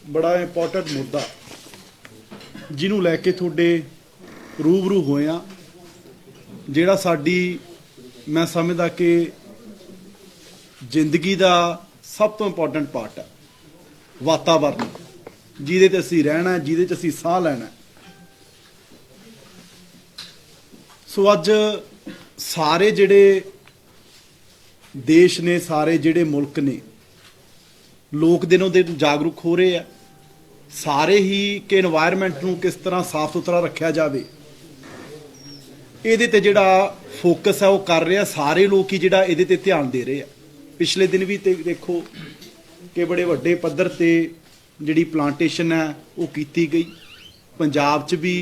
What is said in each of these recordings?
बड़ा इंपॉर्टेंट मुद्दा जिन्हों लैके थोड़े रूबरू होए आ जिहड़ा साडी मैं समझदा कि जिंदगी का सब तो इंपॉर्टेंट पार्ट है वातावरण जिहदे ते असीं रहना जिहदे च असीं साह लैना। सो अज सारे जिहड़े देश ने सारे जिहड़े मुल्क ने लोग दिनों दिन जागरूक हो रहे हैं सारे ही कि एनवायरनमेंट नूं किस तरह साफ सुथरा रखा जाए इहदे ते जिहड़ा फोकस है वो कर रहे हैं सारे लोग ही जिहड़ा इहदे ते ध्यान दे रहे हैं। पिछले दिन भी देखो कि बड़े वड्डे पद्धर ते जिहड़ी प्लांटेशन है वो कीती गई। पंजाब च भी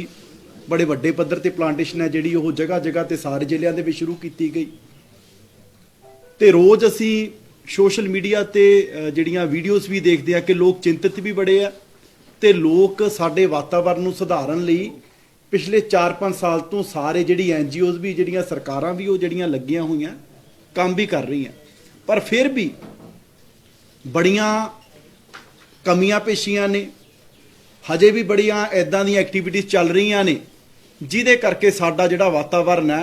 बड़े वड्डे पद्धर ते प्लांटेशन है जिहड़ी वो जगह जगह ते सारे जिलिਆਂ ਦੇ ਵਿੱਚ शुरू कीती गई। ਤੇ रोज़ असी सोशल मीडिया ते ਜਿਹੜੀਆਂ ਵੀਡੀਓਜ਼ भी देखते हैं कि लोग चिंतित भी बड़े आ ਤੇ लोग ਸਾਡੇ वातावरण ਨੂੰ ਸੁਧਾਰਨ ਲਈ पिछले 4-5 साल तो सारे जिहड़ी NGOs भी ਜਿਹੜੀਆਂ ਸਰਕਾਰਾਂ भी वो ਜਿਹੜੀਆਂ ਲੱਗੀਆਂ ਹੋਈਆਂ काम भी कर रही हैं पर फिर भी बड़ियां कमियां पेशियां ने हजे भी बड़ियां इदां दी एक्टिविटीज़ चल रही ने जिहदे करके साडा जिहड़ा वातावरण है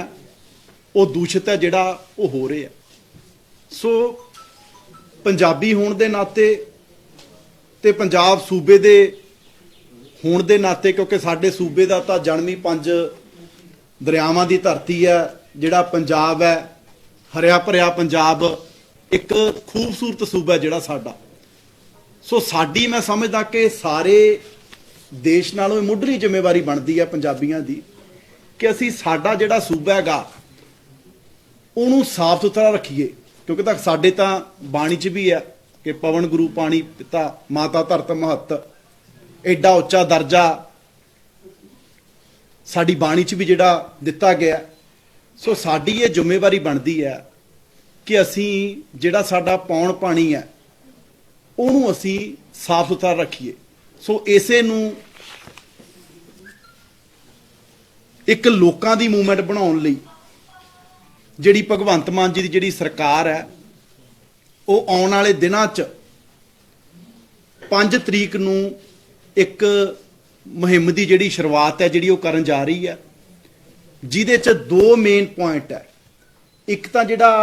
वो दूषित है जिहड़ा वो हो रहा है। सो पंजाबी होने के नाते ते पंजाब सूबे दे होने के नाते क्योंकि साडे सूबे का तो जन्म ही 5 दरियावां की धरती है जिहड़ा पंजाब है हरिया भरिया पंजाब एक खूबसूरत सूबा है जिहड़ा साडा। सो साडी मैं समझदा कि सारे देश नालों मुੱਢਲੀ जिम्मेवारी बनती है पंजाबियों की कि असी साडा जिहड़ा सूबा हैगा उहनूं साफ सुथरा रखीए क्योंकि तक साडे तां बाणी च भी है कि पवन गुरु पानी पिता माता धरत महत एडा उच्चा दर्जा साडी बाणी च भी जिहड़ा दिता गया। सो साडी ये जिम्मेवारी बनती है कि असी जिहड़ा साडा पौण पानी है उहनूं असी साफ सुथरा रखीए। सो इसे नूं एक लोकां दी मूवमेंट बनाउण लई जिहड़ी भगवंत मान जी दी जिहड़ी सरकार है वो आउण वाले दिनां च 5 तरीक नूं एक मुहिम की जिहड़ी शुरुआत है जिहड़ी वो करन जा रही है जिहदे च 2 मेन पॉइंट है। एक तां जिहड़ा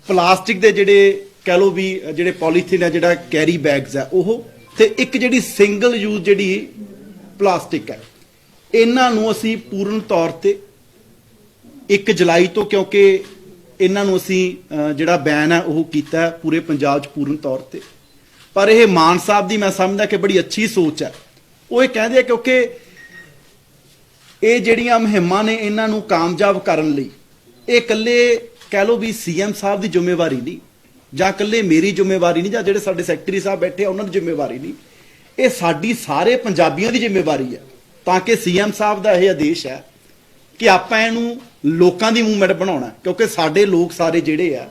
प्लास्टिक दे जिहड़े कह लो भी जिहड़े पॉलीथीन है जिहड़ा कैरी बैग्स है वो ते एक जिहड़ी सिंगल यूज जिहड़ी प्लास्टिक है इन्हां नूं असीं पूर्ण तौर ते 1 जुलाई तो क्योंकि इन्हां नूं असीं जिहड़ा बैन है वो कीता पूरे पंजाब च पूर्ण तौर ते। पर यह मान साहब की मैं समझदा कि बड़ी अच्छी सोच है वो ये कहते हैं क्योंकि ये जिहड़ियां मुहिमां ने इन्हां नूं कामयाब करन लई ये इकल्ले कह लो भी CM साहब की जिम्मेवारी नहीं जां इकल्ले मेरी जिम्मेवारी नहीं जां जिहड़े साडे सैकटरी साहब बैठे उन्हां दी जिम्मेवारी नहीं ये साडी सारे पंजाबियों की जिम्मेवारी है ताकि CM साहब का यह आदेश है कि आपां इहनूं लोकां दी मूवमेंट बनाउणा क्योंकि साडे लोग सारे जिहड़े आ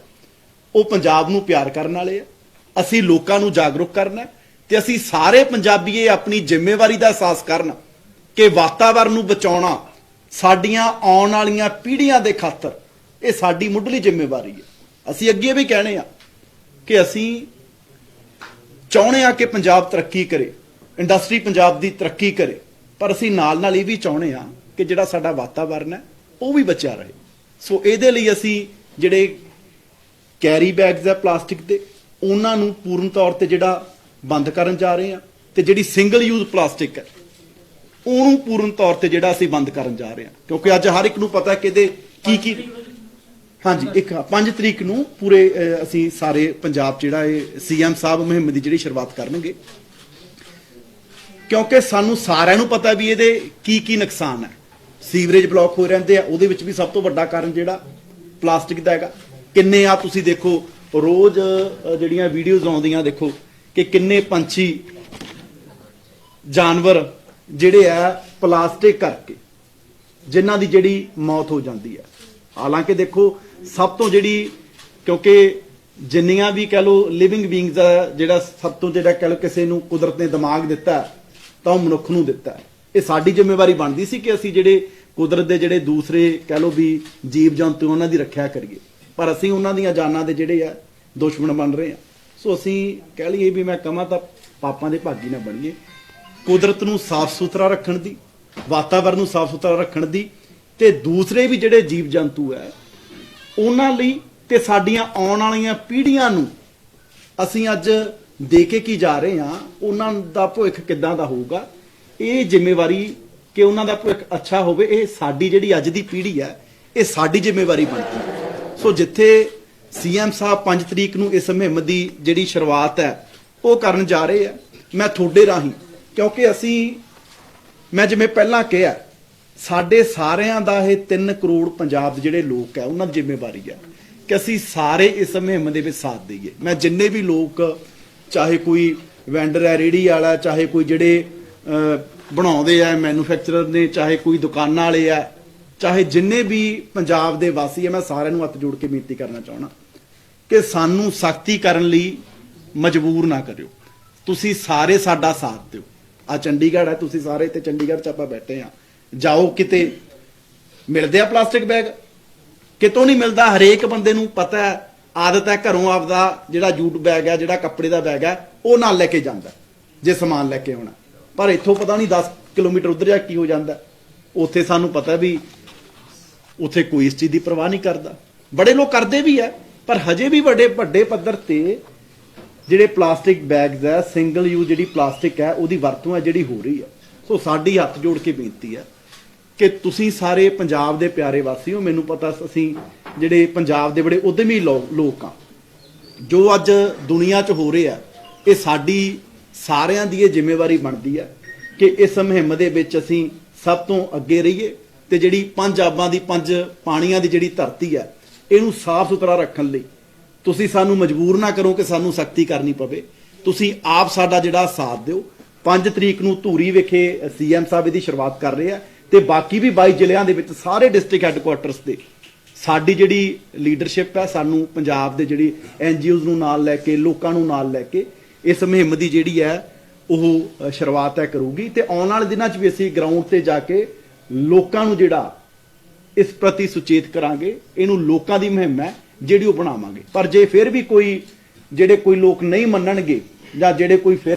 वो पंजाब नूं प्यार करन वाले आ असी लोकां नूं जागरूक करना ते असी सारे पंजाबी अपनी जिम्मेवारी का एहसास करन कि वातावरण नूं बचाउणा साडियां आउण वालीआं पीढ़ियां दे खातर ये साडी मुੱਢਲੀ जिम्मेवारी है। असी अगे भी कहने आ कि असी चाहुंदे आ कि पंजाब तरक्की करे इंडस्ट्री पंजाब की तरक्की करे पर असी नाल नाल ये भी चाहुंदे आ कि जिहड़ा साडा वातावरण है वो भी बचिया रहे। सो इहदे लई असी जिहड़े कैरी बैग्स है प्लास्टिक के उन्हां नूं पूर्ण तौर ते जिहड़ा बंद करन जा रहे हैं ते जिहड़ी सिंगल यूज प्लास्टिक है उहनूं पूर्ण तौर ते जिहड़ा असीं बंद करन जा रहे हैं क्योंकि अज हर एक नूं पता है कि इहदे की हाँ जी एक 5 तरीक नूं पूरे असीं सारे पंजाब जिहड़ा CM साहब मुहिम की जिहड़ी शुरुआत करनगे क्योंकि सानूं सारिआं नूं पता भी इहदे की नुकसान है। सीवरेज ब्लॉक हो रहिंदे आ उहदे विच भी सब तो वड्डा कारण जिहड़ा प्लास्टिक दा हैगा। किन्ने आ तुसीं देखो रोज़ जिहड़ियां वीडियोज़ आउंदियां देखो कि किन्ने पंछी जानवर जिहड़े आ प्लास्टिक करके जिन्हां दी जिहड़ी मौत हो जाती है। हालांकि देखो सब तो जिहड़ी क्योंकि जिन्नियां भी कह लो लिविंग बीइंग्स जिहड़ा सब तो जिहड़ा कह लो किसी नूं कुदरत ने दिमाग दिता तां मनुख नूं दिता ये साडी जिम्मेवारी बनदी सी कि असीं जिहड़े कुदरत दे जिहड़े दूसरे कह लो भी जीव जंतु उन्हां दी रखिया करिए पर असीं उन्हां दीयां जानां दे जिहड़े आ दुश्मन बन रहे हैं। सो असीं कह लईए भी मैं कहां तां ਪਾਪਾਂ ਦੇ ਭਾਗੀ ਨਾ ਬਣੀਏ। ਕੁਦਰਤ ਨੂੰ ਸਾਫ਼ ਸੁਥਰਾ ਰੱਖਣ ਦੀ, ਵਾਤਾਵਰਨ ਨੂੰ ਸਾਫ਼ ਸੁਥਰਾ ਰੱਖਣ ਦੀ, ਤੇ ਦੂਸਰੇ ਵੀ ਜਿਹੜੇ ਜੀਵ ਜੰਤੂ ਹੈ ਉਹਨਾਂ ਲਈ ਤੇ ਸਾਡੀਆਂ ਆਉਣ ਵਾਲੀਆਂ ਪੀੜ੍ਹੀਆਂ ਨੂੰ ਅਸੀਂ ਅੱਜ ਦੇ ਕੇ ਕੀ ਜਾ ਰਹੇ ਹਾਂ, ਉਹਨਾਂ ਦਾ ਭਵਿੱਖ ਕਿੱਦਾਂ ਦਾ ਹੋਊਗਾ, ਇਹ ਜ਼ਿੰਮੇਵਾਰੀ ਕਿ ਉਹਨਾਂ ਦਾ ਭਵਿੱਖ ਅੱਛਾ ਹੋਵੇ, ਇਹ ਸਾਡੀ ਜਿਹੜੀ ਅੱਜ ਦੀ ਪੀੜ੍ਹੀ ਹੈ ਇਹ ਸਾਡੀ ਜ਼ਿੰਮੇਵਾਰੀ ਬਣਦੀ ਹੈ। ਸੋ ਜਿੱਥੇ ਸੀਐਮ ਸਾਹਿਬ 5 ਤਰੀਕ ਨੂੰ ਇਸ ਮੁਹਿੰਮ ਦੀ ਜਿਹੜੀ ਸ਼ੁਰੂਆਤ ਹੈ ਉਹ ਕਰਨ ਜਾ ਰਹੇ ਆ, ਮੈਂ ਤੁਹਾਡੇ ਰਾਹੀਂ, ਕਿਉਂਕਿ ਮੈਂ ਜਿਵੇਂ ਪਹਿਲਾਂ ਕਿਹਾ, ਸਾਡੇ ਸਾਰਿਆਂ ਦਾ ਇਹ 3 ਕਰੋੜ ਪੰਜਾਬ ਦੇ ਜਿਹੜੇ ਲੋਕ ਹੈ ਉਹਨਾਂ ਦੀ ਜ਼ਿੰਮੇਵਾਰੀ ਹੈ ਕਿ ਅਸੀਂ ਸਾਰੇ ਇਸ ਮੁਹਿੰਮ ਦੇ ਵਿੱਚ ਸਾਥ ਦੇਈਏ। ਮੈਂ ਜਿੰਨੇ ਵੀ ਲੋਕ, ਚਾਹੇ ਕੋਈ ਵੈਂਡਰ ਹੈ, ਰੇਹੜੀ ਵਾਲਾ, ਚਾਹੇ ਕੋਈ ਜਿਹੜੇ ਬਣਾਉਂਦੇ ਆ, ਮੈਨੂਫੈਕਚਰਰ ਨੇ, ਚਾਹੇ ਕੋਈ ਦੁਕਾਨਾਂ ਵਾਲੇ ਆ, ਚਾਹੇ ਜਿੰਨੇ ਵੀ ਪੰਜਾਬ ਦੇ ਵਾਸੀ ਆ, ਮੈਂ ਸਾਰਿਆਂ ਨੂੰ ਹੱਥ ਜੋੜ ਕੇ ਬੇਨਤੀ ਕਰਨਾ ਚਾਹਣਾ ਕਿ ਸਾਨੂੰ ਸਖਤੀ ਕਰਨ ਲਈ ਮਜਬੂਰ ਨਾ ਕਰਿਓ। ਤੁਸੀਂ ਸਾਰੇ ਸਾਡਾ ਸਾਥ ਦਿਓ। ਆ ਚੰਡੀਗੜ੍ਹ ਹੈ, ਤੁਸੀਂ ਸਾਰੇ ਇੱਥੇ ਚੰਡੀਗੜ੍ਹ 'ਚ ਆਪਾਂ ਬੈਠੇ ਆ, ਜਾਓ ਕਿਤੇ ਮਿਲਦੇ ਆ ਪਲਾਸਟਿਕ ਬੈਗ, ਕਿਤੋਂ ਨਹੀਂ ਮਿਲਦਾ। ਹਰੇਕ ਬੰਦੇ ਨੂੰ ਪਤਾ ਹੈ, ਆਦਤ ਹੈ, ਘਰੋਂ ਆਪਦਾ ਜਿਹੜਾ ਜੂਟ ਬੈਗ ਹੈ, ਜਿਹੜਾ ਕੱਪੜੇ ਦਾ ਬੈਗ ਹੈ, ਉਹ ਨਾਲ ਲੈ ਕੇ ਜਾਂਦਾ ਜੇ ਸਮਾਨ ਲੈ ਕੇ ਆਉਣਾ। ਪਰ ਇੱਥੋਂ ਪਤਾ ਨਹੀਂ 10 ਕਿਲੋਮੀਟਰ ਉੱਧਰ ਜਾ ਕੀ ਹੋ ਜਾਂਦਾ। ਉੱਥੇ ਸਾਨੂੰ ਪਤਾ ਵੀ ਉੱਥੇ ਕੋਈ ਇਸ ਚੀਜ਼ ਦੀ ਪਰਵਾਹ ਨਹੀਂ ਕਰਦਾ। ਬੜੇ ਲੋਕ ਕਰਦੇ ਵੀ ਹੈ, ਪਰ ਹਜੇ ਵੀ ਵੱਡੇ ਪੱਧਰ ਤੇ ਜਿਹੜੇ ਪਲਾਸਟਿਕ ਬੈਗਸ ਹੈ, ਸਿੰਗਲ ਯੂਜ਼ ਜਿਹੜੀ ਪਲਾਸਟਿਕ ਹੈ, ਉਹਦੀ ਵਰਤੋਂ ਹੈ ਜਿਹੜੀ ਹੋ ਰਹੀ ਹੈ। ਸੋ ਸਾਡੀ ਹੱਥ ਜੋੜ ਕੇ ਬੇਨਤੀ ਹੈ ਕਿ ਤੁਸੀਂ ਸਾਰੇ ਪੰਜਾਬ ਦੇ ਪਿਆਰੇ ਵਾਸੀ ਹੋ। ਮੈਨੂੰ ਪਤਾ ਅਸੀਂ ਜਿਹੜੇ ਪੰਜਾਬ ਦੇ ਬੜੇ ਉਦਮੀ ਲੋਕ ਆ, ਜੋ ਅੱਜ ਦੁਨੀਆ 'ਚ ਹੋ ਰਿਹਾ, ਇਹ ਸਾਡੀ ਸਾਰਿਆਂ ਦੀ ਇਹ ਜ਼ਿੰਮੇਵਾਰੀ ਬਣਦੀ ਹੈ ਕਿ ਇਸ ਮੁਹਿੰਮ ਦੇ ਵਿੱਚ ਅਸੀਂ ਸਭ ਤੋਂ ਅੱਗੇ ਰਹੀਏ ਤੇ ਜਿਹੜੀ 5 ਆਬਾਂ ਦੀ 5 ਪਾਣੀਆਂ ਦੀ ਜਿਹੜੀ ਧਰਤੀ ਹੈ ਇਹਨੂੰ ਸਾਫ਼ ਸੁਥਰਾ ਰੱਖਣ ਲਈ ਤੁਸੀਂ ਸਾਨੂੰ ਮਜਬੂਰ ਨਾ ਕਰੋ ਕਿ ਸਾਨੂੰ ਸਖਤੀ ਕਰਨੀ ਪਵੇ। ਤੁਸੀਂ ਆਪ ਸਾਡਾ ਜਿਹੜਾ ਸਾਥ ਦਿਓ। 5 ਤਰੀਕ ਨੂੰ ਧੂਰੀ ਵਿਖੇ ਸੀਐਮ ਸਾਹਿਬ ਇਹਦੀ ਸ਼ੁਰੂਆਤ ਕਰ ਰਹੇ ਆ ਤੇ ਬਾਕੀ ਵੀ 22 ਜ਼ਿਲ੍ਹਿਆਂ ਦੇ ਵਿੱਚ ਸਾਰੇ ਡਿਸਟ੍ਰਿਕਟ ਹੈੱਡਕੁਆਟਰਸ ਤੇ ਸਾਡੀ ਜਿਹੜੀ ਲੀਡਰਸ਼ਿਪ ਹੈ, ਸਾਨੂੰ ਪੰਜਾਬ ਦੇ ਜਿਹੜੀ NGOs ਨੂੰ ਨਾਲ ਲੈ ਕੇ, ਲੋਕਾਂ ਨੂੰ ਨਾਲ ਲੈ ਕੇ ਇਸ ਮੁਹਿੰਮ ਦੀ ਜਿਹੜੀ ਹੈ ਉਹ ਸ਼ੁਰੂਆਤ ਹੈ ਕਰੂਗੀ। ਤੇ ਆਉਣ ਵਾਲੇ ਦਿਨਾਂ 'ਚ ਵੀ ਅਸੀਂ ਗਰਾਊਂਡ ਤੇ ਜਾ ਕੇ ਲੋਕਾਂ ਨੂੰ ਜਿਹੜਾ ਇਸ ਪ੍ਰਤੀ ਸੁਚੇਤ ਕਰਾਂਗੇ। ਇਹਨੂੰ ਲੋਕਾਂ ਦੀ ਮੁਹਿੰਮ ਹੈ ਜਿਹੜੀ ਉਹ ਬਣਾਵਾਂਗੇ। ਪਰ ਜੇ ਫਿਰ ਵੀ ਕੋਈ ਲੋਕ ਨਹੀਂ ਮੰਨਣਗੇ, ਜਾਂ ਜਿਹੜੇ ਕੋਈ ਫਿਰ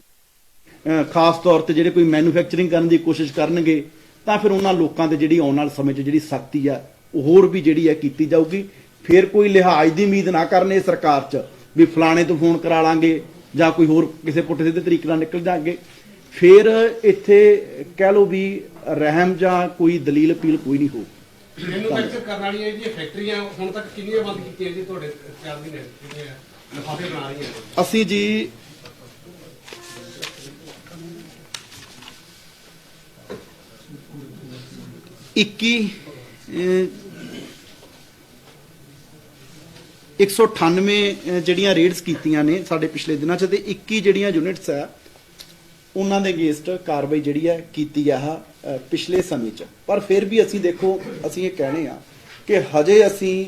ਖਾਸ ਤੌਰ ਤੇ ਜਿਹੜੇ ਕੋਈ ਮੈਨੂਫੈਕਚਰਿੰਗ ਕਰਨ ਦੀ ਕੋਸ਼ਿਸ਼ ਕਰਨਗੇ, ਤਾਂ ਫਿਰ ਉਹਨਾਂ ਲੋਕਾਂ ਦੇ ਜਿਹੜੀ ਆਉਣ ਵਾਲੇ ਸਮੇਂ 'ਚ ਜਿਹੜੀ ਸਖਤੀ ਆ ਉਹ ਹੋਰ ਵੀ ਜਿਹੜੀ ਹੈ ਕੀਤੀ ਜਾਊਗੀ। ਫਿਰ ਕੋਈ ਲਿਹਾਜ਼ ਦੀ ਉਮੀਦ ਨਾ ਕਰਨੇ ਸਰਕਾਰ 'ਚ ਵੀ ਫਲਾਣੇ ਤੋਂ ਫੋਨ ਕਰਾ ਲਾਂਗੇ ਜਾਂ ਕੋਈ ਹੋਰ ਕਿਸੇ ਪੁੱਠੇ ਸਿੱਧੇ ਤਰੀਕੇ ਨਾਲ ਨਿਕਲ ਜਾਣਗੇ। ਫਿਰ ਇੱਥੇ ਕਹਿ ਲਓ ਵੀ ਰਹਿਮ ਜਾਂ ਕੋਈ ਦਲੀਲ ਅਪੀਲ ਕੋਈ ਨਹੀਂ ਹੋਊ। ਮੈਨੂਫੈਕਚਰ ਕਰਨ ਵਾਲੀਆਂ ਜਿਹੜੀਆਂ ਫੈਕਟਰੀਆਂ ਹੁਣ ਤੱਕ ਕਿੰਨੀਆਂ ਬੰਦ ਕੀਤੀਆਂ ਜੀ ਤੁਹਾਡੇ ਖਿਆਲ ਦੀ ਨੇ, ਜਿਹੜੀਆਂ ਲਿਫਾਫੇ ਬਣਾ ਰਹੀਆਂ? ਅਸੀਂ ਜੀ ਇੱਕੀ 198 ਜਿਹੜੀਆਂ ਰੇਡਸ ਕੀਤੀਆਂ ਨੇ ਸਾਡੇ ਪਿਛਲੇ ਦਿਨਾਂ 'ਚ, ਤੇ 21 ਜਿਹੜੀਆਂ ਯੂਨਿਟਸ ਹੈ ਉਹਨਾਂ ਦੇ ਅਗੇਂਸਟ ਕਾਰਵਾਈ ਜਿਹੜੀ ਹੈ ਕੀਤੀ ਆ ਪਿਛਲੇ ਸਮੇਂ 'ਚ। ਪਰ ਫਿਰ ਵੀ ਅਸੀਂ ਦੇਖੋ, ਅਸੀਂ ਇਹ ਕਹਿਣੇ ਆ ਕਿ ਹਜੇ ਅਸੀਂ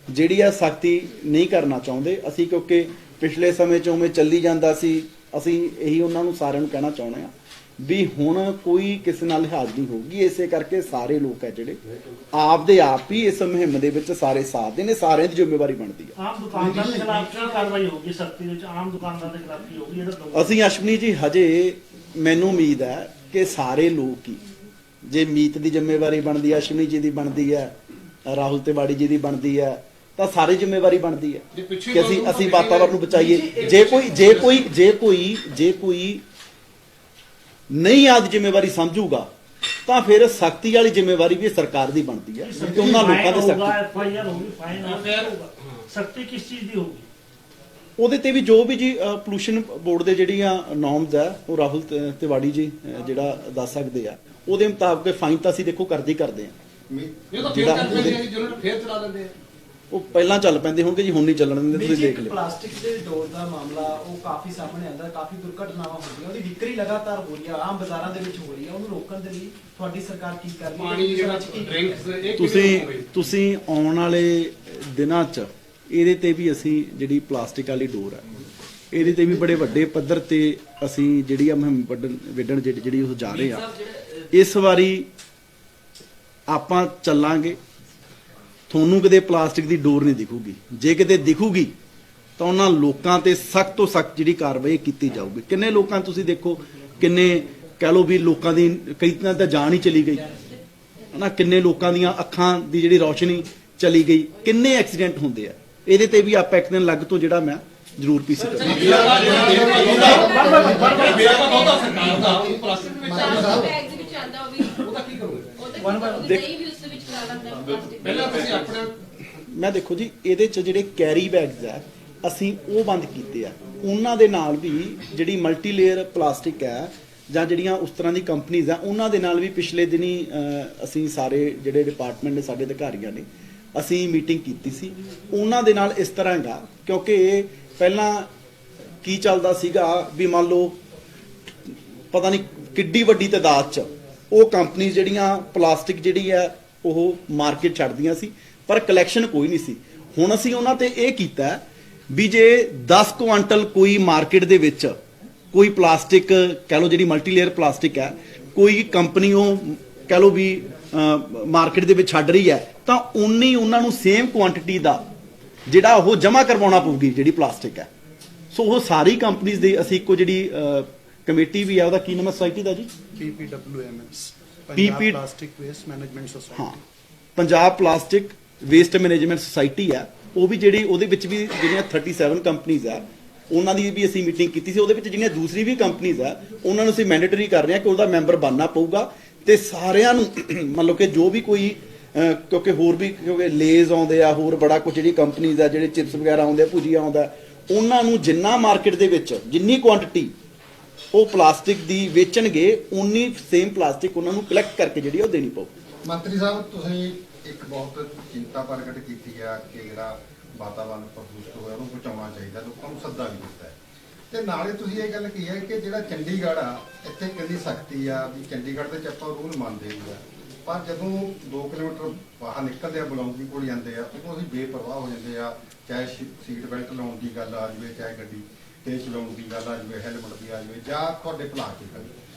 ਜਿਹੜੀ ਆ ਸਖਤੀ ਨਹੀਂ ਕਰਨਾ ਚਾਹੁੰਦੇ ਅਸੀਂ, ਕਿਉਂਕਿ ਪਿਛਲੇ ਸਮੇਂ 'ਚ ਉਵੇਂ ਚੱਲੀ ਜਾਂਦਾ ਸੀ। ਅਸੀਂ ਇਹੀ ਉਹਨਾਂ ਨੂੰ ਸਾਰਿਆਂ ਨੂੰ ਕਹਿਣਾ ਚਾਹੁੰਦੇ ਆ ਵੀ ਹੁਣ ਕੋਈ ਕਿਸੇ ਨਾਲ ਲਿਹਾਜ਼ ਨਹੀਂ ਹੋਊਗੀ। ਇਸੇ ਕਰਕੇ ਸਾਰੇ ਲੋਕ ਹੈ ਜਿਹੜੇ ਆਪਦੇ ਆਪ ਹੀ ਇਸ ਮੁਹਿੰਮ ਦੇ ਵਿੱਚ ਸਾਰੇ ਸਾਥ ਦੇ ਨੇ, ਸਾਰਿਆਂ ਦੀ ਜ਼ਿੰਮੇਵਾਰੀ ਬਣਦੀ ਹੈ। ਆਮ ਦੁਕਾਨਦਾਰ ਦੇ ਖਿਲਾਫ ਕੀ ਕਾਰਵਾਈ ਹੋਊਗੀ? ਸਖਤੀ ਵਿੱਚ ਆਮ ਦੁਕਾਨਦਾਰ ਦੇ ਖਿਲਾਫ ਕੀ ਹੋਊਗੀ? ਅਸੀਂ ਅਸ਼ਵਨੀ ਜੀ ਹਜੇ ਮੈਨੂੰ ਉਮੀਦ ਹੈ ਕਿ ਸਾਰੇ ਲੋਕ ਹੀ, ਜੇ ਮੀਤ ਦੀ ਜ਼ਿੰਮੇਵਾਰੀ ਬਣਦੀ ਹੈ, ਅਸ਼ਵਨੀ ਜੀ ਦੀ ਬਣਦੀ ਹੈ, ਰਾਹੁਲ ਤਿਵਾੜੀ ਜੀ ਦੀ ਬਣਦੀ ਹੈ, ਤਾਂ ਸਾਰੀ ਜ਼ਿੰਮੇਵਾਰੀ ਬਣਦੀ ਹੈ ਕਿ ਅਸੀਂ ਵਾਤਾਵਰਨ ਨੂੰ ਬਚਾਈਏ। ਜੇ ਕੋਈ ਨਹੀਂ ਆਦ ਜ਼ਿੰਮੇਵਾਰੀ ਸਮਝੂਗਾ ਤਾਂ ਫਿਰ ਸਖਤੀ ਵਾਲੀ ਜ਼ਿੰਮੇਵਾਰੀ ਵੀ ਸਰਕਾਰ ਦੀ ਬਣਦੀ ਹੈ ਕਿ ਉਹਨਾਂ ਲੋਕਾਂ ਦੇ ਸਖਤੀ ਕਿਸ ਚੀਜ਼ ਦੀ ਹੋਊਗੀ? ਉਹਦੇ ਤੇ ਵੀ ਜੋ ਵੀ ਜੀ ਪੋਲੂਸ਼ਨ ਬੋਰਡ ਦੇ ਜਿਹੜੀਆਂ ਨੋਰਮਸ ਹੈ ਉਹ ਰਾਹੁਲ ਤਿਵਾੜੀ ਜੀ ਜਿਹੜਾ ਦੱਸ ਸਕਦੇ ਆ, ਉਹਦੇ ਮੁਤਾਬਕ ਫਾਈਨ ਤਾਂ ਅਸੀਂ ਦੇਖੋ ਕਰਦੇ ਆ। ਇਹ ਤਾਂ ਫੇਰ ਚੱਲ ਪੈਂਦੇ ਆ ਜੀ, ਯੂਨਿਟ ਫੇਰ ਚਲਾ ਦਿੰਦੇ ਆ। ਉਹ ਪਹਿਲਾਂ ਚੱਲ ਪੈਂਦੇ ਹੋਣਗੇ ਜੀ, ਹੁਣ ਨਹੀਂ ਚੱਲਣ ਦਿੰਦੇ, ਤੁਸੀਂ ਦੇਖ ਲਿਓ। ਪਲਾਸਟਿਕ ਦੇ ਡੋਰ ਦਾ ਮਾਮਲਾ ਉਹ ਕਾਫੀ ਸਾਹਮਣੇ ਆਉਂਦਾ, ਕਾਫੀ ਦੁਰਘਟਨਾਵਾਂ ਹੁੰਦੀਆਂ, ਉਹਦੀ ਵਿਕਰੀ ਲਗਾਤਾਰ ਹੋ ਰਹੀ ਹੈ, ਆਮ ਬਾਜ਼ਾਰਾਂ ਦੇ ਵਿੱਚ ਹੋ ਰਹੀ ਹੈ। ਉਹਨੂੰ ਰੋਕਣ ਦੇ ਲਈ ਤੁਹਾਡੀ ਸਰਕਾਰ ਕੀ ਕਰ ਰਹੀ ਹੈ? ਪਾਣੀ ਜਿਹੜਾ ਡਰਿੰਕਸ ਤੁਸੀਂ ਆਉਣ ਵਾਲੇ ਦਿਨਾਂ 'ਚ ਇਹਦੇ ਤੇ ਵੀ ਅਸੀਂ ਜਿਹੜੀ ਪਲਾਸਟਿਕ ਵਾਲੀ ਡੋਰ ਹੈ ਇਹਦੇ ਤੇ ਵੀ ਬੜੇ ਵੱਡੇ ਪੱਧਰ ਤੇ ਅਸੀਂ ਜਿਹੜੀ ਆ ਮੁਹਿੰਮ ਵਿੱਢਣ ਜਿਹੜੀ ਉਹ ਜਾ ਰਹੇ ਆ। ਇਸ ਵਾਰੀ ਆਪਾਂ ਚੱਲਾਂਗੇ, ਤੁਹਾਨੂੰ ਕਿਤੇ ਪਲਾਸਟਿਕ ਦੀ ਡੋਰ ਨਹੀਂ ਦਿਖੂਗੀ। ਜੇ ਕਿਤੇ ਦਿਖੂਗੀ ਤਾਂ ਉਹਨਾਂ ਲੋਕਾਂ ਤੇ ਸਖਤ ਤੋਂ ਸਖਤ ਜਿਹੜੀ ਕਾਰਵਾਈ ਕੀਤੀ ਜਾਊਗੀ। ਕਿੰਨੇ ਲੋਕਾਂ ਤੁਸੀਂ ਦੇਖੋ, ਕਿੰਨੇ ਕਹਿ ਲਓ ਵੀ ਲੋਕਾਂ ਦੀ ਕਈ ਤਾਂ ਜਾਨ ਹੀ ਚਲੀ ਗਈ ਹਨਾ, ਕਿੰਨੇ ਲੋਕਾਂ ਦੀਆਂ ਅੱਖਾਂ ਦੀ ਜਿਹੜੀ ਰੌਸ਼ਨੀ ਚਲੀ ਗਈ, ਕਿੰਨੇ ਐਕਸੀਡੈਂਟ ਹੁੰਦੇ ਆ। ਇਹਦੇ ਤੇ ਵੀ ਆਪਾਂ ਇੱਕ ਦਿਨ ਲੱਗ ਤੋਂ ਜਿਹੜਾ ਮੈਂ ਜ਼ਰੂਰ ਪੀਸ ਕਰਾਂਗਾ। ਬੈਗ ਦੇ ਵਿੱਚ ਆਂਦਾ ਉਹ ਵੀ ਉਹਦਾ ਕੀ ਕਰੋਗੇ? ਨਹੀਂ ਵੀ ਉਸ ਦੇ ਵਿੱਚ ਕਰਾ ਲੈਂਦਾ ਪਲਾਸਟਿਕ। ਪਹਿਲਾਂ ਤੁਸੀਂ ਆਪਣਾ ਮੈਂ ਦੇਖੋ ਜੀ, ਇਹਦੇ ਚ ਜਿਹੜੇ ਕੈਰੀ ਬੈਗਸ ਆ ਅਸੀਂ ਉਹ ਬੰਦ ਕੀਤੇ ਆ। ਉਹਨਾਂ ਦੇ ਨਾਲ ਵੀ ਜਿਹੜੀ ਮਲਟੀ ਲੇਅਰ ਪਲਾਸਟਿਕ ਹੈ ਜਾਂ ਜਿਹੜੀਆਂ ਉਸ ਤਰ੍ਹਾਂ ਦੀ ਕੰਪਨੀਆਂ ਆ, ਉਹਨਾਂ ਦੇ ਨਾਲ ਵੀ ਪਿਛਲੇ ਦਿਨੀ ਅਸੀਂ ਸਾਰੇ ਜਿਹੜੇ ਡਿਪਾਰਟਮੈਂਟ ਦੇ ਸਾਡੇ ਅਧਿਕਾਰੀਆਂ ਨੇ ਅਸੀਂ ਮੀਟਿੰਗ ਕੀਤੀ ਸੀ। ਉਹਨਾਂ ਦੇ ਨਾਲ ਇਸ ਤਰ੍ਹਾਂ ਹੈਗਾ, ਕਿਉਂਕਿ ਪਹਿਲਾਂ ਕੀ ਚੱਲਦਾ ਸੀਗਾ ਵੀ ਮੰਨ ਲਓ ਪਤਾ ਨਹੀਂ ਕਿੱਡੀ ਵੱਡੀ ਤਾਦਾਦ 'ਚ ਉਹ ਕੰਪਨੀ ਜਿਹੜੀਆਂ ਪਲਾਸਟਿਕ ਜਿਹੜੀ ਹੈ ਉਹ ਮਾਰਕੀਟ ਛੱਡਦੀਆਂ ਸੀ, ਪਰ ਕਲੈਕਸ਼ਨ ਕੋਈ ਨਹੀਂ ਸੀ। ਹੁਣ ਅਸੀਂ ਉਹਨਾਂ ਤੇ ਇਹ ਕੀਤਾ ਵੀ ਜੇ 10 ਕੁਆਂਟਲ ਕੋਈ ਮਾਰਕੀਟ ਦੇ ਵਿੱਚ ਕੋਈ ਪਲਾਸਟਿਕ ਕਹਿ ਲਓ ਜਿਹੜੀ ਮਲਟੀ ਲੇਅਰ ਪਲਾਸਟਿਕ ਹੈ, ਕੋਈ ਕੰਪਨੀ ਉਹ ਕਹਿ ਲਓ ਵੀ ਮਾਰਕੀਟ ਦੇ ਵਿੱਚ ਛੱਡ ਰਹੀ ਹੈ, ਤਾਂ ਉਨੀ ਉਹਨਾਂ ਨੂੰ ਸੇਮ ਕੁਆਂਟੀਟੀ ਦਾ ਜਿਹੜਾ ਉਹ ਜਮ੍ਹਾਂ ਕਰਵਾਉਣਾ ਪਊਗੀ ਜਿਹੜੀ ਪਲਾਸਟਿਕ ਹੈ। ਸੋ ਉਹ ਸਾਰੀ ਕੰਪਨੀਆਂ ਦੀ ਅਸੀਂ ਇੱਕੋ ਜਿਹੜੀ ਕਮੇਟੀ ਵੀ ਹੈ, ਉਹਦਾ ਕੀ ਨਾਮ ਹੈ ਸੁਸਾਇਟੀ ਦਾ ਜੀ? PPWMS PP plastic waste management society. ਹਾਂ, Punjab plastic waste management society ਆ, ਉਹ ਵੀ ਜਿਹੜੀ ਉਹਦੇ ਵਿੱਚ ਵੀ ਜਿਹੜੀਆਂ 37 ਕੰਪਨੀਆਂ ਆ ਉਹਨਾਂ ਦੀ ਵੀ ਅਸੀਂ ਮੀਟਿੰਗ ਕੀਤੀ ਸੀ। ਉਹਦੇ ਵਿੱਚ ਜਿਹੜੀਆਂ ਦੂਸਰੀ ਵੀ ਕੰਪਨੀਆਂ ਆ ਉਹਨਾਂ ਨੂੰ ਅਸੀਂ ਮੈਂਡੇਟਰੀ ਕਰ ਰਹੇ ਹਾਂ ਕਿ ਉਹਦਾ ਮੈਂਬਰ ਬਣਨਾ ਪਊਗਾ, ਤੇ ਸਾਰਿਆਂ ਨੂੰ ਮੰਨ ਲਓ ਕਿ ਜੋ ਵੀ ਕੋਈ ਕਿਉਂਕਿ ਹੋਰ ਵੀ ਕਿਉਂਕਿ ਲੇਜ਼ ਆਉਂਦੇ ਆ, ਹੋਰ ਬੜਾ ਕੁਝ ਜਿਹੜੀ ਕੰਪਨੀਆਂ ਆ, ਜਿਹੜੇ ਚਿਪਸ ਵਗੈਰਾ ਆਉਂਦੇ ਆ, ਭੁਜੀਆ ਆਉਂਦਾ, ਉਹਨਾਂ ਨੂੰ ਜਿੰਨਾ ਮਾਰਕੀਟ ਦੇ ਵਿੱਚ ਜਿੰਨੀ ਕੁਆਂਟੀਟੀ ਉਹ ਪਲਾਸਟਿਕ ਦੀ ਵੇਚਣਗੇ ਉਨੀ ਸੇਮ ਪਲਾਸਟਿਕ ਉਹਨਾਂ ਨੂੰ ਕਲੈਕਟ ਕਰਕੇ ਜਿਹੜੀ ਉਹ ਦੇਣੀ ਪਊ। ਮੰਤਰੀ ਸਾਹਿਬ, ਤੁਸੀਂ ਇੱਕ ਬਹੁਤ ਚਿੰਤਾ ਪ੍ਰਗਟ ਕੀਤੀ ਆ ਕਿ ਜਿਹੜਾ ਵਾਤਾਵਰਣ ਪ੍ਰਦੂਸ਼ਿਤ ਹੋਇਆ ਉਹਨੂੰ ਬਚਾਉਣਾ ਚਾਹੀਦਾ, ਲੋਕਾਂ ਨੂੰ ਸੱਦਾ ਵੀ ਦਿੱਤਾ ਹੈ, ਤੇ ਨਾਲੇ ਤੁਸੀਂ ਇਹ ਗੱਲ ਕਹੀ ਹੈ ਕਿ ਜਿਹੜਾ ਚੰਡੀਗੜ੍ਹ ਆ ਇੱਥੇ ਕਿੰਨੀ ਸਖਤੀ ਆ ਵੀ ਚੰਡੀਗੜ੍ਹ ਦੇ ਚ ਆਪਾਂ ਰੂਲ ਮੰਨਦੇ ਹੀ ਆ, ਪਰ ਜਦੋਂ 2 ਕਿਲੋਮੀਟਰ ਬਾਹਰ ਨਿਕਲਦੇ ਆ ਬਲੌਂਗੀ ਕੋਲ ਜਾਂਦੇ ਆ ਉਦੋਂ ਅਸੀਂ ਬੇਪਰਵਾਹ ਹੋ ਜਾਂਦੇ ਆ, ਚਾਹੇ ਸੀਟ ਬੈਲਟ ਲਾਉਣ ਦੀ ਗੱਲ ਆ ਜਾਵੇ, ਚਾਹੇ ਗੱਡੀ ਤੇਜ਼ ਚਲਾਉਣ ਦੀ ਗੱਲ ਆ ਜਾਵੇ, ਹੈਲਮਟ ਦੀ ਆ ਜਾਵੇ, ਜਾਂ ਤੁਹਾਡੇ ਭਲਾ ਦੀ ਗੱਲ।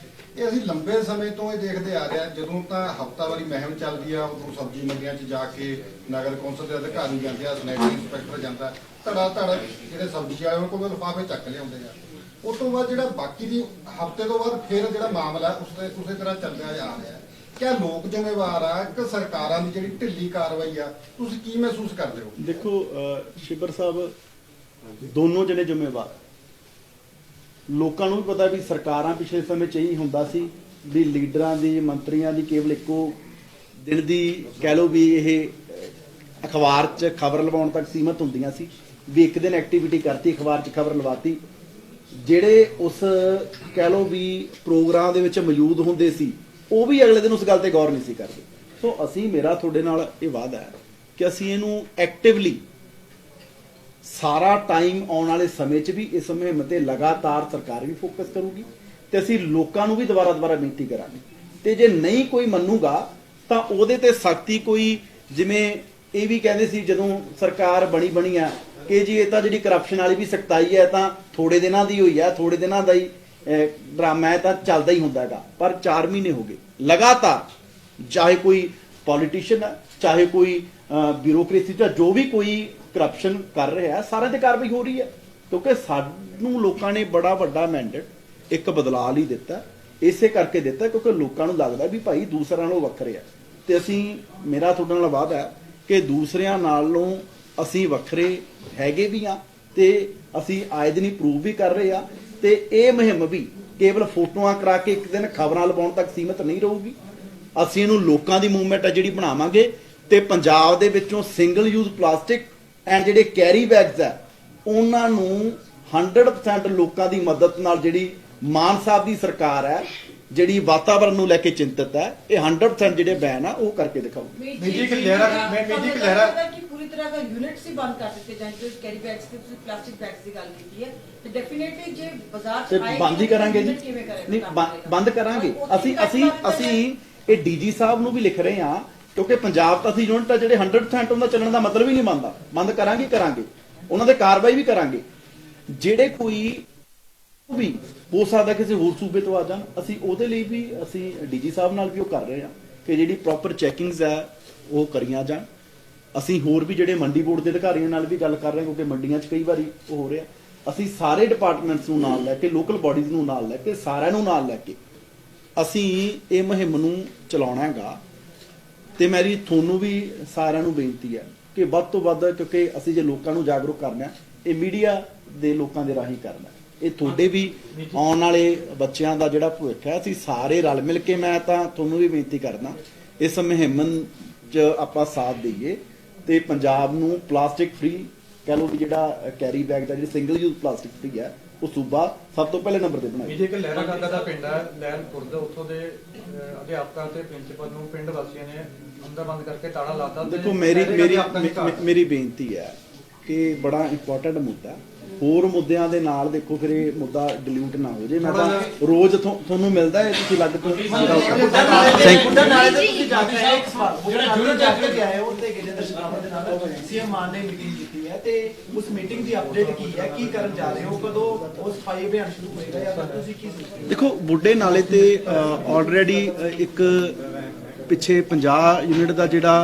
ਇਹ ਅਸੀਂ ਲੰਬੇ ਸਮੇਂ ਤੋਂ ਇਹ ਦੇਖਦੇ ਆ ਰਹੇ ਆ, ਜਦੋਂ ਤਾਂ ਹਫ਼ਤਾਵਾਰੀ ਮੁਹਿੰਮ ਚੱਲਦੀ ਆ ਉਦੋਂ ਸਬਜ਼ੀ ਮੰਡੀਆਂ 'ਚ ਜਾ ਕੇ ਨਗਰ ਕੌਂਸਲ ਦੇ ਅਧਿਕਾਰੀ ਜਾਂਦੇ ਆ, ਸੈਨੇਟਰੀ ਇੰਸਪੈਕਟਰ ਜਾਂਦਾ, ਧੜਾ ਧੜ ਜਿਹੜੇ ਸਬਜ਼ੀ ਵਾਲੇ ਉਹਨਾਂ ਕੋਲ ਲਿਫਾਫੇ ਚੱਕ ਲਿਆਉਂਦੇ ਆ। ਉਸ ਤੋਂ ਬਾਅਦ ਜਿਹੜਾ ਬਾਕੀ ਦੀ ਹਫ਼ਤੇ ਤੋਂ ਬਾਅਦ ਫਿਰ ਜਿਹੜਾ ਮਾਮਲਾ ਉਸੇ ਤਰ੍ਹਾਂ ਚੱਲਦਾ ਆ ਰਿਹਾ। ਕਿਆ ਲੋਕ ਜ਼ਿੰਮੇਵਾਰ ਆ ਕਿ ਸਰਕਾਰਾਂ ਦੀ ਜਿਹੜੀ ਢਿੱਲੀ ਕਾਰਵਾਈ ਆ, ਤੁਸੀਂ ਕੀ ਮਹਿਸੂਸ ਕਰਦੇ ਹੋ? ਦੇਖੋ ਸ਼ਿਬਰ ਸਾਹਿਬ, ਦੋਨੋਂ ਜਿਹੜੇ ਜ਼ਿੰਮੇਵਾਰ, ਲੋਕਾਂ ਨੂੰ ਵੀ ਪਤਾ ਵੀ ਸਰਕਾਰਾਂ ਪਿਛਲੇ ਸਮੇਂ 'ਚ ਇਹੀ ਹੁੰਦਾ ਸੀ ਵੀ ਲੀਡਰਾਂ ਦੀ ਮੰਤਰੀਆਂ ਦੀ ਕੇਵਲ ਇੱਕੋ ਦਿਨ ਦੀ ਕਹਿ ਲਓ ਵੀ ਇਹ ਅਖਬਾਰ 'ਚ ਖਬਰ ਲਵਾਉਣ ਤੱਕ ਸੀਮਤ ਹੁੰਦੀਆਂ ਸੀ, ਵੀ ਇੱਕ ਦਿਨ ਐਕਟੀਵਿਟੀ ਕਰਤੀ, ਅਖਬਾਰ 'ਚ ਖਬਰ ਲਵਾਤੀ। ਜਿਹੜੇ ਉਸ ਕਹਿ ਲਓ ਵੀ ਪ੍ਰੋਗਰਾਮ ਦੇ ਵਿੱਚ ਮੌਜੂਦ ਹੁੰਦੇ ਸੀ ਉਹ ਵੀ ਅਗਲੇ ਦਿਨ ਉਸ ਗੱਲ ਤੇ ਗੌਰ ਨਹੀਂ ਸੀ ਕਰਦੇ। ਸੋ ਅਸੀਂ ਮੇਰਾ ਤੁਹਾਡੇ ਨਾਲ ਇਹ ਵਾਅਦਾ ਹੈ ਕਿ ਅਸੀਂ ਇਹਨੂੰ ਐਕਟਿਵਲੀ ਸਾਰਾ ਟਾਈਮ ਆਉਣ ਵਾਲੇ ਸਮੇਂ 'ਚ ਵੀ ਇਸ ਮੁਹਿੰਮ ਤੇ ਲਗਾਤਾਰ ਸਰਕਾਰ ਵੀ ਫੋਕਸ ਕਰੂਗੀ, ਤੇ ਅਸੀਂ ਲੋਕਾਂ ਨੂੰ ਵੀ ਦੁਬਾਰਾ ਬੇਨਤੀ ਕਰਾਂਗੇ, ਤੇ ਜੇ ਨਹੀਂ ਕੋਈ ਮੰਨੂਗਾ ਤਾਂ ਉਹਦੇ ਤੇ ਸਖਤੀ ਕੋਈ, ਜਿਵੇਂ ਇਹ ਵੀ ਕਹਿੰਦੇ ਸੀ ਜਦੋਂ ਸਰਕਾਰ ਬਣੀ ਆ ਕਿ ਜੀ ਇਹ ਤਾਂ ਜਿਹੜੀ ਕਰਪਸ਼ਨ ਵਾਲੀ ਵੀ ਸਖਤਾਈ ਹੈ ਤਾਂ ਥੋੜੇ ਦਿਨਾਂ ਦੀ ਹੋਈ ਹੈ, ਥੋੜੇ ਦਿਨਾਂ ਦਾ ਹੀ ਡਰਾਮਾ ਹੈ, ਤਾਂ ਚੱਲਦਾ ਹੀ ਹੁੰਦਾ ਹੈਗਾ। ਪਰ 4 ਮਹੀਨੇ ਹੋ ਗਏ ਲਗਾਤਾਰ, ਚਾਹੇ ਕੋਈ ਪੋਲੀਟੀਸ਼ੀਅਨ ਹੈ, ਚਾਹੇ ਕੋਈ ਬਿਊਰੋਕ੍ਰੇਸੀ ਜਾਂ ਜੋ ਵੀ ਕੋਈ ਕਰਪਸ਼ਨ ਕਰ ਰਿਹਾ, ਸਾਰਿਆਂ ਤੇ ਕਾਰਵਾਈ ਹੋ ਰਹੀ ਹੈ, ਕਿਉਂਕਿ ਸਾਨੂੰ ਲੋਕਾਂ ਨੇ ਬੜਾ ਵੱਡਾ ਮੈਂਡੇਟ ਇੱਕ ਬਦਲਾਅ ਲਈ ਦਿੱਤਾ। ਇਸੇ ਕਰਕੇ ਦਿੱਤਾ ਕਿਉਂਕਿ ਲੋਕਾਂ ਨੂੰ ਲੱਗਦਾ ਵੀ ਭਾਈ ਦੂਸਰਿਆਂ ਨਾਲੋਂ ਵੱਖਰੇ ਆ, ਤੇ ਅਸੀਂ, ਮੇਰਾ ਤੁਹਾਡੇ ਨਾਲ ਵਾਅਦਾ ਹੈ ਕਿ ਦੂਸਰਿਆਂ ਨਾਲੋਂ ਅਸੀਂ ਵੱਖਰੇ ਹੈਗੇ ਵੀ ਆ, ਤੇ ਅਸੀਂ ਆਏ ਦਿਨ ਹੀ ਪ੍ਰੂਵ ਵੀ ਕਰ ਰਹੇ ਆ। ਤੇ ਇਹ ਮੁਹਿੰਮ ਵੀ ਕੇਵਲ ਫੋਟੋਆਂ ਕਰਾ ਕੇ ਇੱਕ ਦਿਨ ਖਬਰਾਂ ਲਵਾਉਣ ਤੱਕ ਸੀਮਤ ਨਹੀਂ ਰਹੂਗੀ। ਅਸੀਂ ਇਹਨੂੰ ਲੋਕਾਂ ਦੀ ਮੂਵਮੈਂਟ ਹੈ ਜਿਹੜੀ ਬਣਾਵਾਂਗੇ, ਤੇ ਪੰਜਾਬ ਦੇ ਵਿੱਚੋਂ ਸਿੰਗਲ ਯੂਜ਼ ਪਲਾਸਟਿਕ ਐਂਡ ਜਿਹੜੇ ਕੈਰੀ ਬੈਗਸ ਆ ਉਹਨਾਂ ਨੂੰ 100% ਲੋਕਾਂ ਦੀ ਮਦਦ ਨਾਲ, ਜਿਹੜੀ ਮਾਨ ਸਾਹਿਬ ਦੀ ਸਰਕਾਰ ਹੈ ਜਿਹੜੀ ਵਾਤਾਵਰਣ ਨੂੰ ਲੈ ਕੇ ਚਿੰਤਤ ਹੈ, ਇਹ 100% ਜਿਹੜੇ ਬੈਨ ਆ ਉਹ ਕਰਕੇ ਦਿਖਾਊਗੀ। ਨਿੱਜੀ ਲਹਿਰਾ ਕਿ ਪੂਰੀ ਤਰ੍ਹਾਂ ਦਾ ਯੂਨਿਟਸ ਹੀ ਬੰਦ ਕਰ ਦਿੱਤੇ ਜਾਣ, ਜੋ ਕੈਰੀ ਬੈਗਸ ਤੇ ਤੁਸੀਂ ਪਲਾਸਟਿਕ ਬੈਗਸ ਦੀ ਗੱਲ ਕੀਤੀ ਹੈ, ਤੇ ਡੈਫੀਨਿਟਲੀ ਜੇ ਬਾਜ਼ਾਰ 'ਚ ਤੇ ਆਏਗੀ ਬੰਦ ਹੀ ਕਰਾਂਗੇ ਜੀ, ਨਹੀਂ ਬੰਦ ਕਰਾਂਗੇ ਅਸੀਂ ਇਹ ਡੀਜੀ ਸਾਹਿਬ ਨੂੰ ਵੀ ਲਿਖ ਰਹੇ ਹਾਂ, ਕਿਉਂਕਿ ਪੰਜਾਬ ਤਾਂ ਅਸੀਂ ਯੂਨਿਟ ਆ ਜਿਹੜੇ 100% ਉਹਦਾ ਚੱਲਣ ਦਾ ਮਤਲਬ ਹੀ ਨਹੀਂ ਬਣਦਾ। ਬੰਦ ਕਰਾਂਗੇ ਉਹਨਾਂ ਤੇ ਕਾਰਵਾਈ ਵੀ ਕਰਾਂਗੇ। ਜਿਹੜੇ ਕੋਈ ਵੀ ਹੋ ਸਕਦਾ ਕਿਸੇ ਹੋਰ ਸੂਬੇ ਤੋਂ ਆ ਜਾਣ, ਅਸੀਂ ਉਹਦੇ ਲਈ ਵੀ ਅਸੀਂ ਡੀਜੀ ਸਾਹਿਬ ਨਾਲ ਵੀ ਉਹ ਕਰ ਰਹੇ ਹਾਂ ਕਿ ਜਿਹੜੀ ਪ੍ਰੋਪਰ ਚੈਕਿੰਗਸ ਹੈ ਉਹ ਕਰੀਆਂ ਜਾਣ, ਅਸੀਂ ਹੋਰ ਵੀ ਜਿਹੜੇ ਮੰਡੀ ਬੋਰਡ ਦੇ ਅਧਿਕਾਰੀਆਂ ਨਾਲ ਵੀ ਗੱਲ ਕਰ ਰਹੇ ਹਾਂ, ਕਿਉਂਕਿ ਮੰਡੀਆਂ 'ਚ ਕਈ ਵਾਰੀ ਉਹ ਹੋ ਰਿਹਾ। ਅਸੀਂ ਸਾਰੇ ਡਿਪਾਰਟਮੈਂਟਸ ਨੂੰ ਨਾਲ ਲੈ ਕੇ, ਲੋਕਲ ਬਾਡੀਜ਼ ਨੂੰ ਨਾਲ ਲੈ ਕੇ, ਸਾਰਿਆਂ ਨੂੰ ਨਾਲ ਲੈ ਕੇ ਅਸੀਂ ਇਹ ਮੁਹਿੰਮ ਨੂੰ ਚਲਾਉਣਾ ਹੈਗਾ। ਤੇ ਮੇਰੀ ਤੁਹਾਨੂੰ ਵੀ ਸਾਰਿਆਂ ਨੂੰ ਬੇਨਤੀ ਹੈ ਕਿ ਵੱਧ ਤੋਂ ਵੱਧ, ਕਿਉਂਕਿ ਅਸੀਂ ਜੇ ਲੋਕਾਂ ਨੂੰ ਜਾਗਰੂਕ ਕਰਨਾ, ਇਹ ਮੀਡੀਆ ਦੇ ਲੋਕਾਂ ਦੇ ਰਾਹੀਂ ਕਰਨਾ। ਇਹ ਤੁਹਾਡੇ ਵੀ ਆਉਣ ਵਾਲੇ ਬੱਚਿਆਂ ਦਾ ਜਿਹੜਾ ਭਵਿੱਖ ਹੈ, ਅਸੀਂ ਸਾਰੇ ਰਲ ਮਿਲ ਕੇ, ਮੈਂ ਤਾਂ ਤੁਹਾਨੂੰ ਵੀ ਬੇਨਤੀ ਕਰਦਾ, ਇਸ ਮੁਹਿੰਮ 'ਚ ਆਪਾਂ ਸਾਥ ਦਈਏ ਤੇ ਪੰਜਾਬ ਨੂੰ ਪਲਾਸਟਿਕ ਫ੍ਰੀ, ਕਹਿ ਲਓ ਵੀ ਜਿਹੜਾ ਕੈਰੀ ਬੈਗ ਦਾ, ਜਿਹੜੀ ਸਿੰਗਲ ਯੂਜ਼ ਪਲਾਸਟਿਕ ਫ੍ਰੀ ਹੈ, ਉਹ ਸੂਬਾ ਸਭ ਤੋਂ ਪਹਿਲੇ ਨੰਬਰ ਤੇ ਬਣਾਏ। ਇਹ ਇੱਕ ਲਹਿਰਾ ਗਾਗਾ ਦਾ ਪਿੰਡ ਹੈ, ਲਹਿਰਪੁਰ ਦਾ, ਉੱਥੋਂ ਦੇ ਅਧਿਆਪਕਾਂ ਤੇ ਪ੍ਰਿੰਸੀਪਲ ਨੂੰ ਪਿੰਡ ਵਾਸੀਆਂ ਨੇ ਅੰਦਰ ਬੰਦ ਕਰਕੇ ਤਾਲਾ ਲਾਤਾ। ਦੇਖੋ ਮੇਰੀ ਬੇਨਤੀ ਹੈ ਕਿ ਬੜਾ ਇੰਪੋਰਟੈਂਟ ਮੁੱਦਾ, ਹੋਰ ਮੁੱਦਿਆਂ ਦੇ ਨਾਲ ਦੇਖੋ ਫਿਰ ਇਹ ਮੁੱਦਾ ਡਿਲੂਟ ਨਾ ਹੋ ਜੇ। ਮੈਂ ਤਾਂ ਰੋਜ਼ ਤੁਹਾਨੂੰ ਮਿਲਦਾ ਹੈ, ਤੁਸੀਂ ਲੱਗ ਤੋਂ ਬੁੱਢਾ ਨਾਲੇ ਤੇ ਤੁਸੀਂ ਜਾ ਕੇ ਆਏ, ਇੱਕ ਸਵਾਲ ਬੁੱਢਾ ਨਾਲੇ ਜਾ ਕੇ ਆਏ, ਉੱਥੇ ਗਜੇਂਦਰ ਸ਼ੇਖਾਵਤ ਦੇ ਨਾਲ ਸੀਐਮ ਮਾਨ ਨੇ ਮੀਟਿੰਗ ਕੀਤੀ ਹੈ, ਤੇ ਉਸ ਮੀਟਿੰਗ ਦੀ ਅਪਡੇਟ ਕੀ ਹੈ, ਕੀ ਕਰਨ ਜਾ ਰਹੇ ਹੋ, ਕਦੋਂ ਉਹ ਸਫਾਈ ਅਭਿਆਨ ਸ਼ੁਰੂ ਹੋਏਗਾ, ਜਾਂ ਤੁਸੀਂ ਕੀ ਸੋਚਦੇ ਹੋ? ਦੇਖੋ ਬੁੱਢੇ ਨਾਲੇ ਤੇ ਆਲਰੇਡੀ ਇੱਕ ਪਿੱਛੇ 50 ਯੂਨਿਟ ਦਾ ਜਿਹੜਾ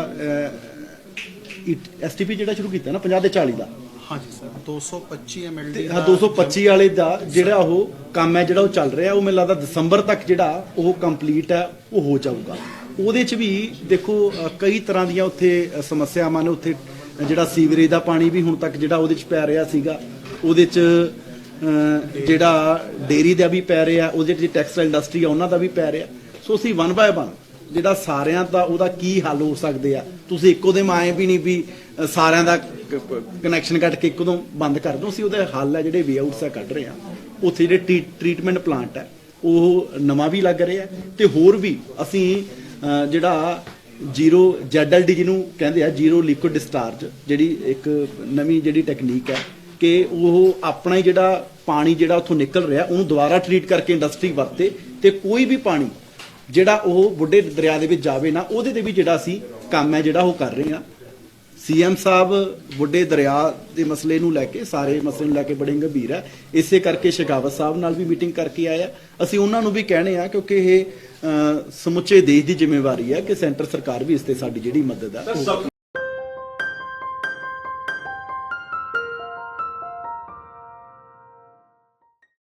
ਐਸਟੀਪੀ ਜਿਹੜਾ ਸ਼ੁਰੂ ਕੀਤਾ ਨਾ 50 ਤੇ 40 ਦਾ, हाँ जी सर 225 MLD ਹਾਂ 225 ਵਾਲੇ ਦਾ ਜਿਹੜਾ ਉਹ ਕੰਮ ਹੈ ਜਿਹੜਾ ਉਹ ਚੱਲ ਰਿਹਾ, ਉਹ ਮੈਨੂੰ ਲੱਗਦਾ ਦਸੰਬਰ ਤੱਕ ਜਿਹੜਾ ਉਹ ਕੰਪਲੀਟ ਹੈ ਉਹ ਹੋ ਜਾਊਗਾ। ਉਹਦੇ 'ਚ ਵੀ ਦੇਖੋ ਕਈ ਤਰ੍ਹਾਂ ਦੀਆਂ ਉੱਥੇ ਸਮੱਸਿਆਵਾਂ ਨੇ। ਉੱਥੇ ਜਿਹੜਾ ਸੀਵਰੇਜ ਦਾ ਪਾਣੀ ਵੀ ਹੁਣ ਤੱਕ ਜਿਹੜਾ ਉਹਦੇ 'ਚ ਪੈ ਰਿਹਾ ਸੀਗਾ, ਉਹਦੇ 'ਚ ਜਿਹੜਾ ਡੇਅਰੀ ਦਾ ਵੀ ਪੈ ਰਿਹਾ, ਉਹਦੇ 'ਚ ਟੈਕਸਟਾਈਲ ਇੰਡਸਟਰੀ ਆ ਉਹਨਾਂ ਦਾ ਵੀ ਪੈ ਰਿਹਾ। ਸੋ ਅਸੀਂ 1 ਬਾਏ 1 ਜਿਹੜਾ ਸਾਰਿਆਂ ਦਾ ਉਹਦਾ ਕੀ ਹੱਲ ਹੋ ਸਕਦੇ ਆ, ਤੁਸੀਂ ਇੱਕੋ ਦੇ ਆਏ ਵੀ ਨਹੀਂ ਵੀ ਸਾਰਿਆਂ ਦਾ ਕਨੈਕਸ਼ਨ ਕੱਟ ਕੇ ਇੱਕੋ ਬੰਦ ਕਰ ਦਿਓ। ਅਸੀਂ ਉਹਦੇ ਹੱਲ ਹੈ ਜਿਹੜੇ ਵੇ ਆਊਟਸ ਆ ਕੱਢ ਰਹੇ ਆ। ਉੱਥੇ ਜਿਹੜੇ ਟ੍ਰੀਟਮੈਂਟ ਪਲਾਂਟ ਹੈ ਉਹ ਨਵਾਂ ਵੀ ਲੱਗ ਰਿਹਾ, ਤੇ ਹੋਰ ਵੀ ਅਸੀਂ ਜਿਹੜਾ ਜ਼ੀਰੋ ZLD ਜਿਹਨੂੰ ਕਹਿੰਦੇ ਆ, ਜ਼ੀਰੋ ਲਿਕੁਇਡ ਡਿਸਚਾਰਜ, ਜਿਹੜੀ ਇੱਕ ਨਵੀਂ ਜਿਹੜੀ ਟੈਕਨੀਕ ਹੈ ਕਿ ਉਹ ਆਪਣਾ ਹੀ ਜਿਹੜਾ ਪਾਣੀ ਜਿਹੜਾ ਉੱਥੋਂ ਨਿਕਲ ਰਿਹਾ ਉਹਨੂੰ ਦੁਬਾਰਾ ਟ੍ਰੀਟ ਕਰਕੇ ਇੰਡਸਟਰੀ ਵਰਤੇ, ਤੇ ਕੋਈ ਵੀ ਪਾਣੀ ਜਿਹੜਾ ਉਹ ਬੁੱਢੇ ਦਰਿਆ ਦੇ ਵਿੱਚ ਜਾਵੇ ਨਾ, ਉਹਦੇ ਤੇ ਵੀ ਜਿਹੜਾ ਅਸੀਂ ਕੰਮ ਹੈ ਜਿਹੜਾ ਉਹ ਕਰ ਰਹੇ ਹਾਂ। ਸੀਐਮ ਸਾਹਿਬ ਬੁੱਢੇ ਦਰਿਆ ਦੇ ਮਸਲੇ ਨੂੰ ਲੈ ਕੇ, ਸਾਰੇ ਮਸਲੇ ਨੂੰ ਲੈ ਕੇ ਬੜੇ ਗੰਭੀਰ ਹੈ। ਇਸੇ ਕਰਕੇ ਸ਼ੇਖਾਵਤ ਸਾਹਿਬ ਨਾਲ ਵੀ ਮੀਟਿੰਗ ਕਰਕੇ ਆਏ ਆ। ਅਸੀਂ ਉਹਨਾਂ ਨੂੰ ਵੀ ਕਹਿਣੇ ਆ, ਕਿਉਂਕਿ ਇਹ ਸਮੁੱਚੇ ਦੇਸ਼ ਦੀ ਜ਼ਿੰਮੇਵਾਰੀ ਹੈ ਕਿ ਸੈਂਟਰ ਸਰਕਾਰ ਵੀ ਇਸ ਤੇ ਸਾਡੀ ਜਿਹੜੀ ਮਦਦ ਹੈ